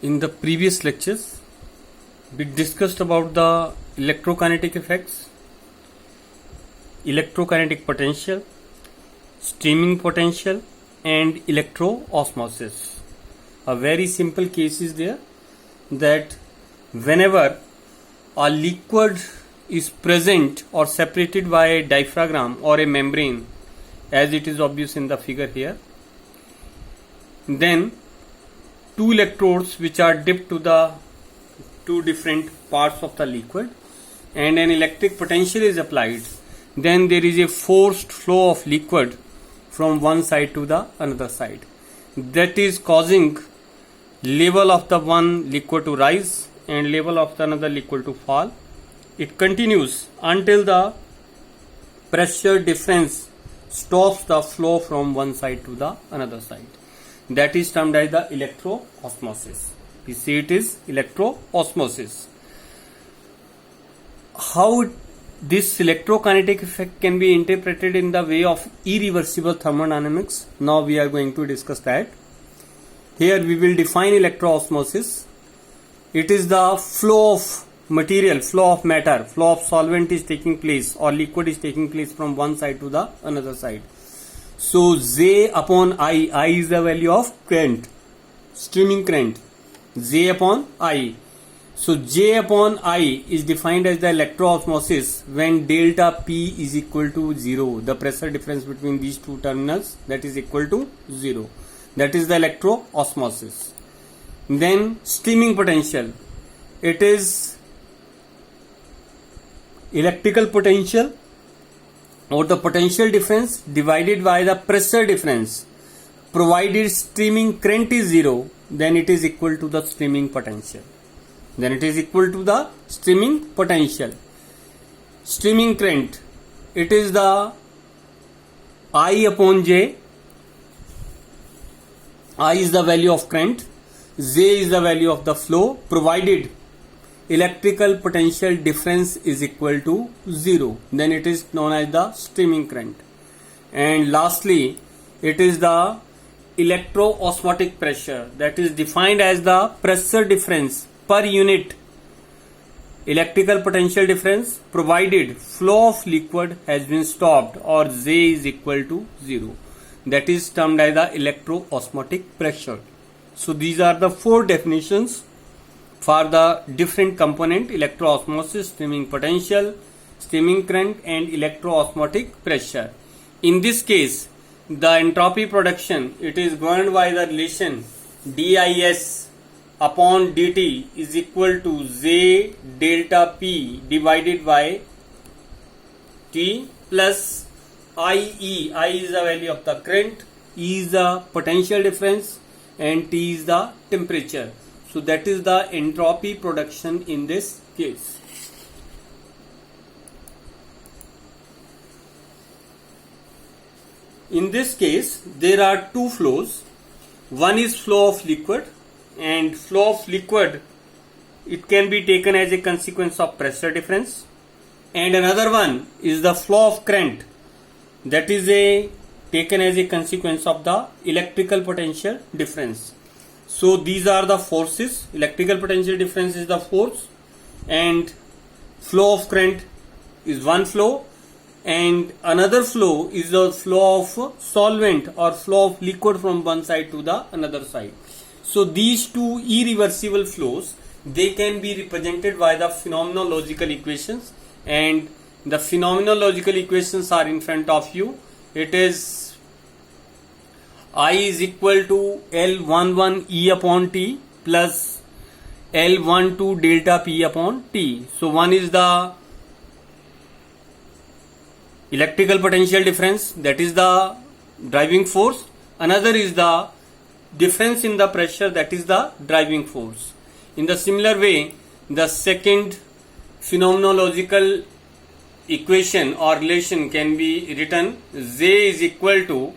In the previous lectures, we discussed about the electrokinetic effects, electrokinetic potential, streaming potential, and electroosmosis. A very simple case is there that whenever a liquid is present or separated by a diaphragm or a membrane, as it is obvious in the figure here, then two electrodes which are dipped to the two different parts of the liquid and an electric potential is applied, then there is a forced flow of liquid from one side to the another side. That is causing level of the one liquid to rise and level of the another liquid to fall. It continues until the pressure difference stops the flow from one side to the another side. That is termed as the electroosmosis. We see it is electroosmosis. How this electrokinetic effect can be interpreted in the way of irreversible thermodynamics, now we are going to discuss that. Here we will define electroosmosis. It is the flow of material, flow of matter, flow of solvent is taking place or liquid is taking place from one side to the another side. So J upon I is the value of current, streaming current, J upon I. So J upon I is defined as the electroosmosis when delta P is equal to 0. The pressure difference between these two terminals, that is equal to 0. That is the electroosmosis. Then streaming potential. It is electrical potential or the potential difference divided by the pressure difference. Provided streaming current is 0, then it is equal to the streaming potential. Then it is equal to the streaming potential. Streaming current, it is the I upon J. I is the value of current, J is the value of the flow, provided electrical potential difference is equal to 0, then it is known as the streaming current. And lastly, it is the electroosmotic pressure, that is defined as the pressure difference per unit electrical potential difference provided flow of liquid has been stopped or J is equal to 0. That is termed as the electroosmotic pressure. So these are the four definitions for the different component: electroosmosis, streaming potential, streaming current, and electroosmotic pressure. In this case, the entropy production, it is governed by the relation dis upon dt is equal to J delta P divided by T plus IE. I is the value of the current, E is the potential difference, and T is the temperature. So that is the entropy production in this case. In this case, there are two flows. One is flow of liquid, and flow of liquid, it can be taken as a consequence of pressure difference. And another one is the flow of current, that is taken as a consequence of the electrical potential difference. So these are the forces. Electrical potential difference is the force, and flow of current is one flow, and another flow is the flow of solvent or flow of liquid from one side to the another side. So these two irreversible flows, they can be represented by the phenomenological equations, and the phenomenological equations are in front of you. It is I is equal to L11 E upon T plus L12 delta P upon T. So one is the electrical potential difference, that is the driving force. Another is the difference in the pressure, that is the driving force. In the similar way, the second phenomenological equation or relation can be written J is equal to,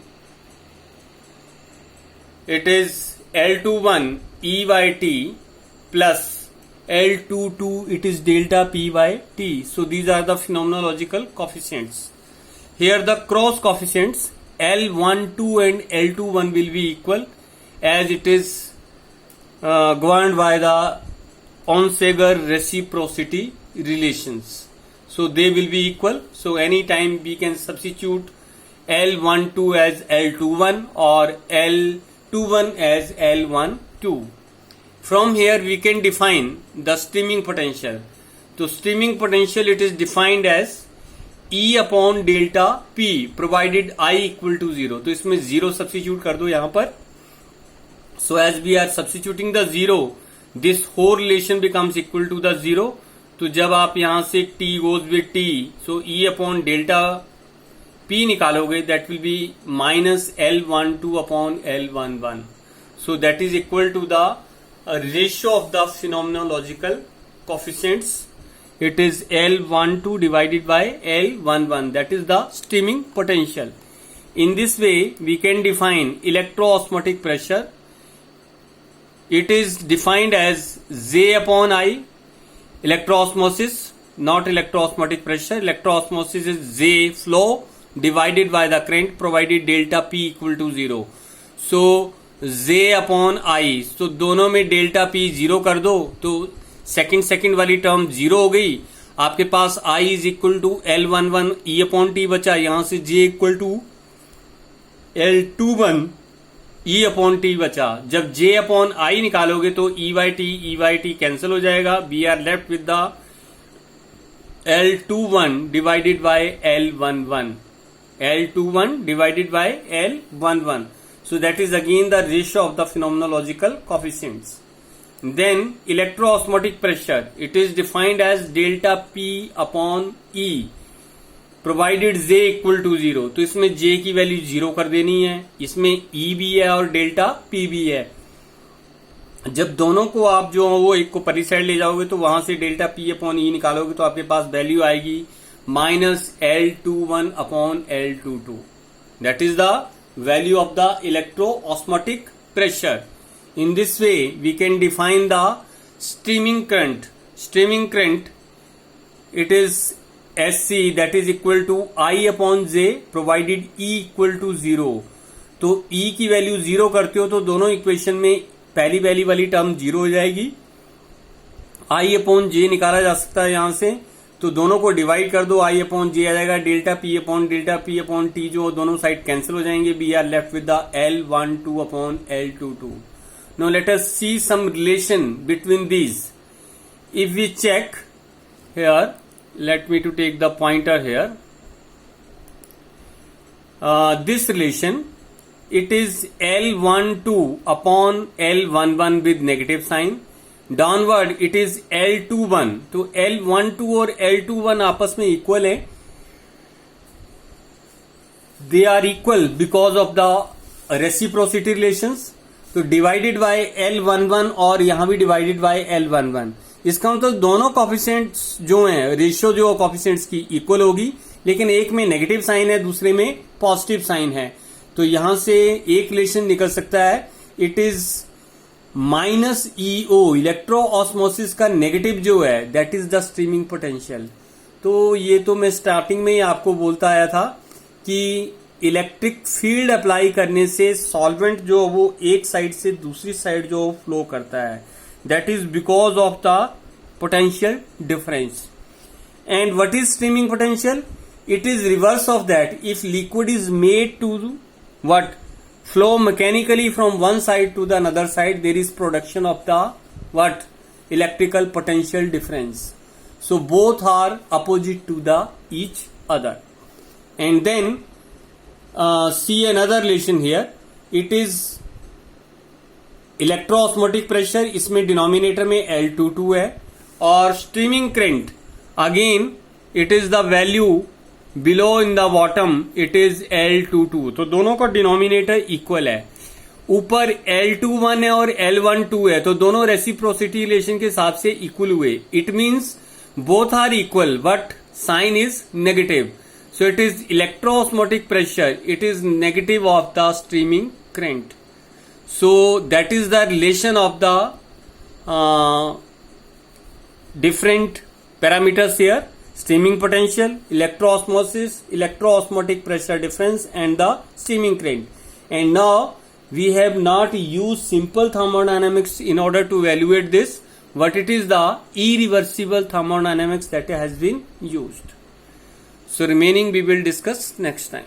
it is L21 E by T plus L22, it is delta P by T. So these are the phenomenological coefficients. Here the cross coefficients L12 and L21 will be equal, as it is governed by the Onsager reciprocity relations. So they will be equal. So anytime we can substitute L12 as L21 or L21 as L12. From here we can define the streaming potential. So streaming potential, it is defined as E upon delta P provided I equal to 0. तो इसमें 0 substitute कर दो यहाँ पर. So as we are substituting the 0, this whole relation becomes equal to the 0. तो जब आप यहाँ से T goes with T, so E upon delta P निकालोगे, that will be minus L12 upon L11. So that is equal to the ratio of the phenomenological coefficients. It is L12 divided by L11. That is the streaming potential. In this way, we can define electroosmotic pressure. It is defined as J upon I. Electroosmosis, not electroosmotic pressure. Electroosmosis is J flow divided by the current provided delta P equal to 0. So J upon I. So दोनों में delta P 0 कर दो तो second वाली term 0 हो गई. आपके पास I is equal to L11 E upon T बचा. यहां से J equal to L21 E upon T बचा. जब J अपॉन I निकालोगे तो E बाई टी कैंसिल हो जाएगा. We are left with the L21 divided by L11. L21 divided by L11. So that is again the ratio of the phenomenological coefficients. Then electroosmotic pressure, it is defined as delta P upon E provided J equal to 0. तो इसमें J की value 0 कर देनी है. इसमें E भी है और डेल्टा P भी है. जब दोनों को आप जो वो एक को परी साइड ले जाओगे तो वहां से डेल्टा P अपॉन E निकालोगे तो आपके पास वैल्यू आएगी minus L21 upon L22. That is the value of the electroosmotic pressure. In this way, we can define the streaming current. Streaming current, it is SC, that is equal to I upon J provided E equal to 0. तो E की value 0 करते हो तो दोनों equation में पहली वाली term 0 हो जाएगी. I अपॉन J निकाला जा सकता है यहां से, तो दोनों को डिवाइड कर दो. I अपॉन J आ जाएगा. डेल्टा P अपॉन T जो दोनों साइड कैंसिल हो जाएंगे. We are left with the L12 upon L22. Now let us see some relation between these. If we check here, let me to take the pointer here. This relation, it is L12 upon L11 with negative sign. Downward it is L21. तो L12 और L21 आपस में equal है. They are equal because of the reciprocity relations. तो divided by L11 और यहां भी divided by L11. इसका मतलब दोनों कॉफिशिएंट्स जो हैं, रेशियो जो कॉफिशिएंट्स की इक्वल होगी, लेकिन एक में नेगेटिव साइन है, दूसरे में पॉजिटिव साइन है. तो यहां से एक रिलेशन निकल सकता है. इट इज माइनस EO, इलेक्ट्रोऑस्मोसिस का नेगेटिव जो है, that is the streaming potential. तो ये तो मैं स्टार्टिंग में ही आपको बोलता आया था कि इलेक्ट्रिक फील्ड अप्लाई करने से सॉल्वेंट जो वो एक साइड से दूसरी साइड जो फ्लो करता है, that is because of the potential difference. And what is streaming potential? It is reverse of that. If liquid is made to what flow mechanically from one side to the another side, there is production of the what electrical potential difference. So both are opposite to the each other. And then see another relation here. It is electroosmotic pressure, इसमें denominator में L22 है, और streaming current again it is the value below in the bottom, it is L22. तो दोनों का denominator equal है. ऊपर L21 है और L12 है, तो दोनों रेसिप्रोसिटी रिलेशन के हिसाब से इक्वल हुए. It means both are equal but sign is negative. So it is electroosmotic pressure, it is negative of the streaming current. So that is the relation of the different parameters here: streaming potential, electroosmosis, electroosmotic pressure difference, and the streaming current. And now We have not used simple thermodynamics in order to evaluate this, but it is the irreversible thermodynamics that has been used. So remaining we will discuss next time.